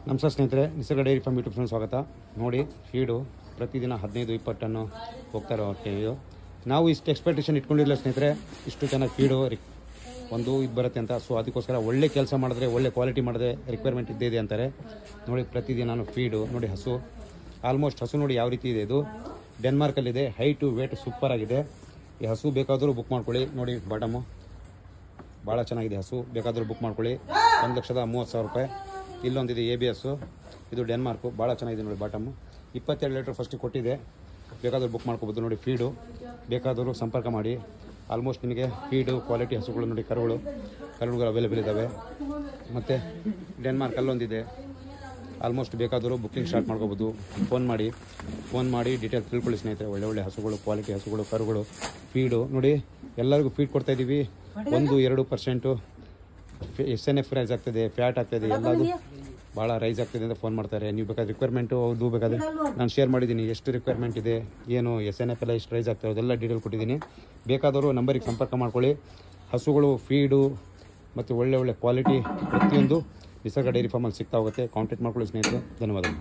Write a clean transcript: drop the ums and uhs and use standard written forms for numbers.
ನಮಸ್ಕಾರ ಸ್ನೇಹಿತರೆ, ನಿಸರ್ಗ ಡೈರಿ ಫಾರ್ಮ್ ಯೂಟ್ಯೂಬ್ ಚಾನಲ್ ಸ್ವಾಗತ. ನೋಡಿ, ಫೀಡು ಪ್ರತಿದಿನ 15-20 ಟನ್ನು ಹೋಗ್ತಾ ಇರೋ ಇದು. ನಾವು ಇಷ್ಟು ಎಕ್ಸ್ಪೆಕ್ಟೇಷನ್ ಇಟ್ಕೊಂಡಿರಲಿಲ್ಲ ಸ್ನೇಹಿತರೆ, ಇಷ್ಟು ಚೆನ್ನಾಗಿ ಫೀಡು ಇದು ಬರುತ್ತೆ ಅಂತ. ಸೊ ಅದಕ್ಕೋಸ್ಕರ ಒಳ್ಳೆ ಕೆಲಸ ಮಾಡಿದ್ರೆ, ಒಳ್ಳೆ ಕ್ವಾಲಿಟಿ ಮಾಡಿದ್ರೆ ರಿಕ್ವೈರ್ಮೆಂಟ್ ಇದೆ ಅಂತಾರೆ. ನೋಡಿ, ಪ್ರತಿದಿನ ನಾನು ಫೀಡು ನೋಡಿ, ಹಸು ಆಲ್ಮೋಸ್ಟ್ ಹಸು ನೋಡಿ ಯಾವ ರೀತಿ ಇದೆ. ಇದು ಡೆನ್ಮಾರ್ಕಲ್ಲಿದೆ. ಹೈಟು ವೇಟ್ ಸೂಪರ್ ಆಗಿದೆ. ಈ ಹಸು ಬೇಕಾದರೂ ಬುಕ್ ಮಾಡ್ಕೊಳ್ಳಿ. ನೋಡಿ, ಬಾಟಮು ಭಾಳ ಚೆನ್ನಾಗಿದೆ. ಹಸು ಬೇಕಾದರೂ ಬುಕ್ ಮಾಡ್ಕೊಳ್ಳಿ. 1,30,000 ರೂಪಾಯಿ. ಇಲ್ಲೊಂದಿದೆ ABS, ಇದು ಡೆನ್ಮಾರ್ಕು, ಭಾಳ ಚೆನ್ನಾಗಿದೆ. ನೋಡಿ, ಬಾಟಮು 22 ಲೀಟ್ರ್ ಫಸ್ಟಿಗೆ ಕೊಟ್ಟಿದೆ. ಬೇಕಾದರೂ ಬುಕ್ ಮಾಡ್ಕೋಬೋದು. ನೋಡಿ, ಫೀಡು ಬೇಕಾದರೂ ಸಂಪರ್ಕ ಮಾಡಿ. ಆಲ್ಮೋಸ್ಟ್ ನಿಮಗೆ ಫೀಡು ಕ್ವಾಲಿಟಿ ಹಸುಗಳು ನೋಡಿ, ಕರುಗಳು ಅವೈಲೇಬಲ್ ಇದ್ದಾವೆ. ಮತ್ತು ಡೆನ್ಮಾರ್ಕಲ್ಲೊಂದಿದೆ. ಆಲ್ಮೋಸ್ಟ್ ಬೇಕಾದರೂ ಬುಕ್ಕಿಂಗ್ ಸ್ಟಾರ್ಟ್ ಮಾಡ್ಕೋಬೋದು. ಫೋನ್ ಮಾಡಿ ಡೀಟೇಲ್ ತಿಳ್ಕೊಳ್ಳಿ ಸ್ನೇಹಿತರೆ. ಒಳ್ಳೆ ಹಸುಗಳು, ಕ್ವಾಲಿಟಿ ಹಸುಗಳು, ಕರುಗಳು, ಫೀಡು ನೋಡಿ. ಎಲ್ಲರಿಗೂ ಫೀಡ್ ಕೊಡ್ತಾಯಿದ್ದೀವಿ. 1-2% SNF ರೈಸ್ ಆಗ್ತದೆ, ಫ್ಯಾಟ್ ಆಗ್ತದೆ, ಎಲ್ಲದು ಭಾಳ ರೈಸ್ ಆಗ್ತದೆ ಅಂತ ಫೋನ್ ಮಾಡ್ತಾರೆ. ನೀವು ಬೇಕಾದ್ರೆ ರಿಕ್ವೈರ್ಮೆಂಟು ಅದು ಬೇಕಾದರೆ ನಾನು ಶೇರ್ ಮಾಡಿದ್ದೀನಿ. ಎಷ್ಟು ರಿಕ್ವೈರ್ಮೆಂಟ್ ಇದೆ, ಏನು SNF ಎಲ್ಲ ಎಷ್ಟು ರೈಸ್ ಆಗ್ತದೆ ಅದೆಲ್ಲ ಡೀಟೇಲ್ ಕೊಟ್ಟಿದ್ದೀನಿ. ಬೇಕಾದರೂ ನಂಬರಿಗೆ ಸಂಪರ್ಕ ಮಾಡ್ಕೊಳ್ಳಿ. ಹಸುಗಳು, ಫೀಡು ಮತ್ತು ಒಳ್ಳೆ ಕ್ವಾಲಿಟಿ ಪ್ರತಿಯೊಂದು ನಿಸರ್ಗ ಡೈರಿ ಫಾರ್ಮಲ್ಲಿ ಸಿಗ್ತಾ ಹೋಗುತ್ತೆ. ಕಾಂಟ್ಯಾಕ್ಟ್ ಮಾಡ್ಕೊಳ್ಳಿ ಸ್ನೇಹಿತರೆ. ಧನ್ಯವಾದಗಳು.